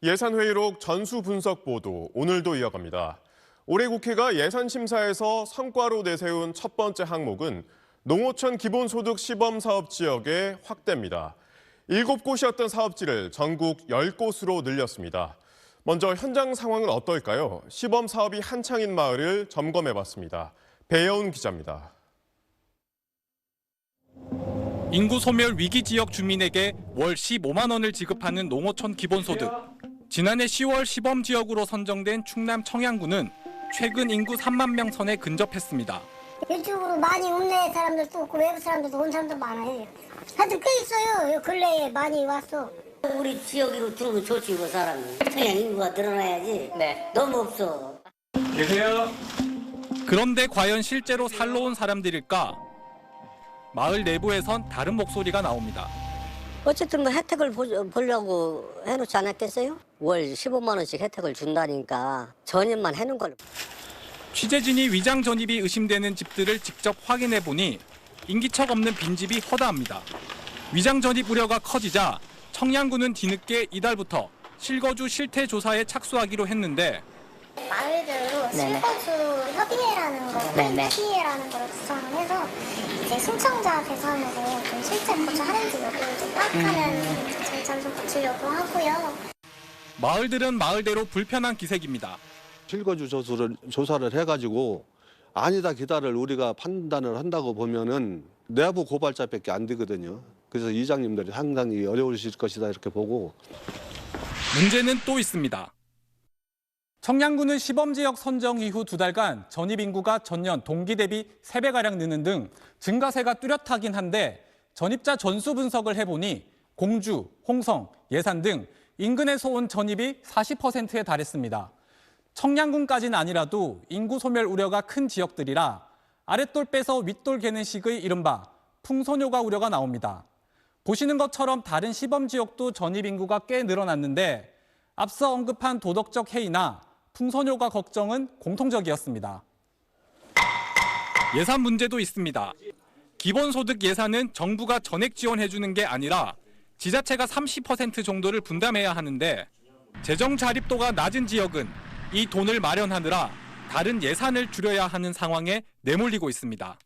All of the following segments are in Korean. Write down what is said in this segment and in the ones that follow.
예산회의록 전수 분석 보도 오늘도 이어갑니다. 올해 국회가 예산심사에서 성과로 내세운 첫 번째 항목은 농어촌 기본소득 시범사업 지역의 확대입니다. 7곳이었던 사업지를 전국 10곳으로 늘렸습니다. 먼저 현장 상황은 어떨까요? 시범사업이 한창인 마을을 점검해봤습니다. 배여운 기자입니다. 인구 소멸 위기 지역 주민에게 월 15만 원을 지급하는 농어촌 기본소득. 지난해 10월 시범 지역으로 선정된 충남 청양군은 최근 인구 3만 명 선에 근접했습니다. 이쪽으로 많이 온 사람들도 있고 외국 사람들도 온 사람도 많아요. 하여튼 꽤 있어요. 근래에 많이 왔어. 우리 지역으로 들어오면 좋지, 그 사람이. 청양 인구가 늘어나야지. 네. 너무 없어. 계세요. 그런데 과연 실제로 살러 온 사람들일까? 마을 내부에선 다른 목소리가 나옵니다. 어쨌든 뭐 혜택을 보려고 해놓지 않았겠어요? 월 15만 원씩 혜택을 준다니까 전입만 해놓은 걸로. 취재진이 위장 전입이 의심되는 집들을 직접 확인해 보니 인기척 없는 빈집이 허다합니다. 위장 전입 우려가 커지자 청양군은 뒤늦게 이달부터 실거주 실태 조사에 착수하기로 했는데 마을별로 실거주 협의회라는 거, 협의회라는 걸 구성을 해서 이제 신청자 대상으로 좀 실제 거주하는지 여부를 좀 파악하는 절차를 좀 거치려고 하고요. 마을들은 마을대로 불편한 기색입니다. 실거주 조사를 해가지고 아니다 기다를 우리가 판단을 한다고 보면은 내부 고발자밖에 안 되거든요. 그래서 이장님들이 상당히 어려우실 것이다 이렇게 보고. 문제는 또 있습니다. 청양군은 시범지역 선정 이후 2달간 전입 인구가 전년 동기 대비 3배가량 느는 등 증가세가 뚜렷하긴 한데 전입자 전수 분석을 해보니 공주, 홍성, 예산 등 인근에서 온 전입이 40%에 달했습니다. 청양군까지는 아니라도 인구 소멸 우려가 큰 지역들이라 아랫돌 빼서 윗돌 개는 식의 이른바 풍소녀가 우려가 나옵니다. 보시는 것처럼 다른 시범 지역도 전입 인구가 꽤 늘어났는데 앞서 언급한 도덕적 해이나 풍소녀가 걱정은 공통적이었습니다. 예산 문제도 있습니다. 기본소득 예산은 정부가 전액 지원해주는 게 아니라 지자체가 30% 정도를 분담해야 하는데 재정 자립도가 낮은 지역은 이 돈을 마련하느라 다른 예산을 줄여야 하는 상황에 내몰리고 있습니다.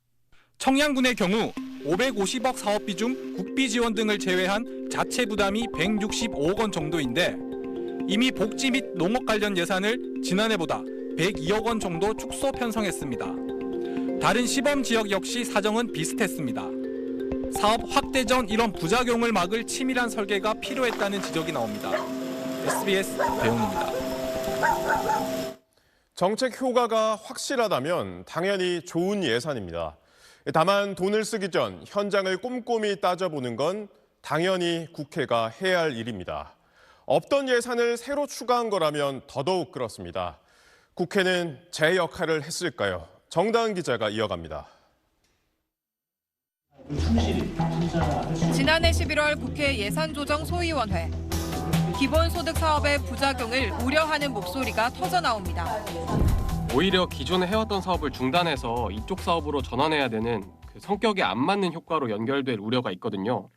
청양군의 경우 550억 사업비 중 국비 지원 등을 제외한 자체 부담이 165억 원 정도인데 이미 복지 및 농업 관련 예산을 지난해보다 102억 원 정도 축소 편성했습니다. 다른 시범 지역 역시 사정은 비슷했습니다. 사업 확대 전 이런 부작용을 막을 치밀한 설계가 필요했다는 지적이 나옵니다. SBS 배용입니다. 정책 효과가 확실하다면 당연히 좋은 예산입니다. 다만 돈을 쓰기 전 현장을 꼼꼼히 따져보는 건 당연히 국회가 해야 할 일입니다. 없던 예산을 새로 추가한 거라면 더더욱 그렇습니다. 국회는 제 역할을 했을까요? 정다은 기자가 이어갑니다. 지난해 11월 국회 예산조정소위원회. 기본소득 사업의 부작용을 우려하는 목소리가 터져나옵니다. 오히려 기존에 해왔던 사업을 중단해서 이쪽 사업으로 전환해야 되는 그 성격에 안 맞는 효과로 연결될 우려가 있거든요.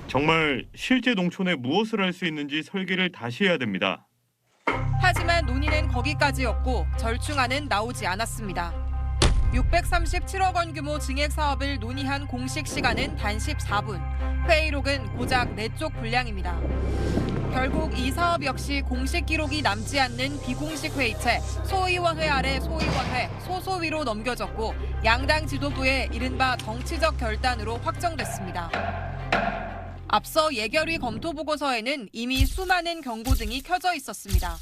정말 실제 농촌에 무엇을 할 수 있는지 설계를 다시 해야 됩니다. 하지만 논의는 거기까지였고 절충안은 나오지 않았습니다. 637억 원 규모 증액 사업을 논의한 공식 시간은 단 14분. 회의록은 고작 4쪽 분량입니다. 결국 이 사업 역시 공식 기록이 남지 않는 비공식 회의체, 소위원회 아래 소위원회, 소소위로 넘겨졌고 양당 지도부의 이른바 정치적 결단으로 확정됐습니다. 앞서 예결위 검토 보고서에는 이미 수많은 경고등이 켜져 있었습니다.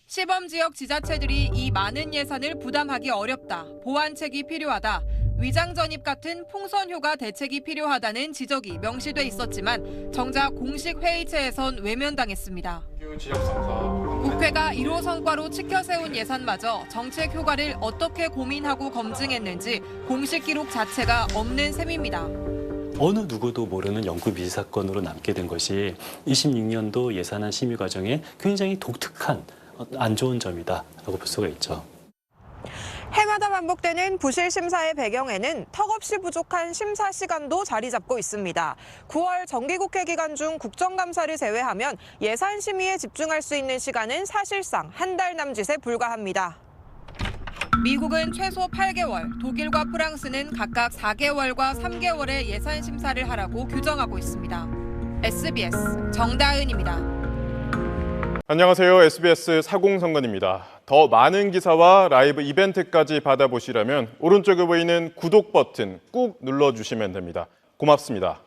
시범지역 지자체들이 이 많은 예산을 부담하기 어렵다, 보완책이 필요하다, 위장전입 같은 풍선효과 대책이 필요하다는 지적이 명시돼 있었지만 정작 공식 회의체에선 외면당했습니다. 국회가 1호 성과로 치켜세운 예산마저 정책 효과를 어떻게 고민하고 검증했는지 공식 기록 자체가 없는 셈입니다. 어느 누구도 모르는 영구비리 사건으로 남게 된 것이 26년도 예산안 심의 과정에 굉장히 독특한 안 좋은 점이다라고 볼 수가 있죠. 해마다 반복되는 부실 심사의 배경에는 턱없이 부족한 심사 시간도 자리 잡고 있습니다. 9월 정기국회 기간 중 국정감사를 제외하면 예산 심의에 집중할 수 있는 시간은 사실상 한 달 남짓에 불과합니다. 미국은 최소 8개월, 독일과 프랑스는 각각 4개월과 3개월의 예산 심사를 하라고 규정하고 있습니다. SBS 정다은입니다. 안녕하세요. SBS 사공선관입니다. 더 많은 기사와 라이브 이벤트까지 받아보시려면 오른쪽에 보이는 구독 버튼 꾹 눌러주시면 됩니다. 고맙습니다.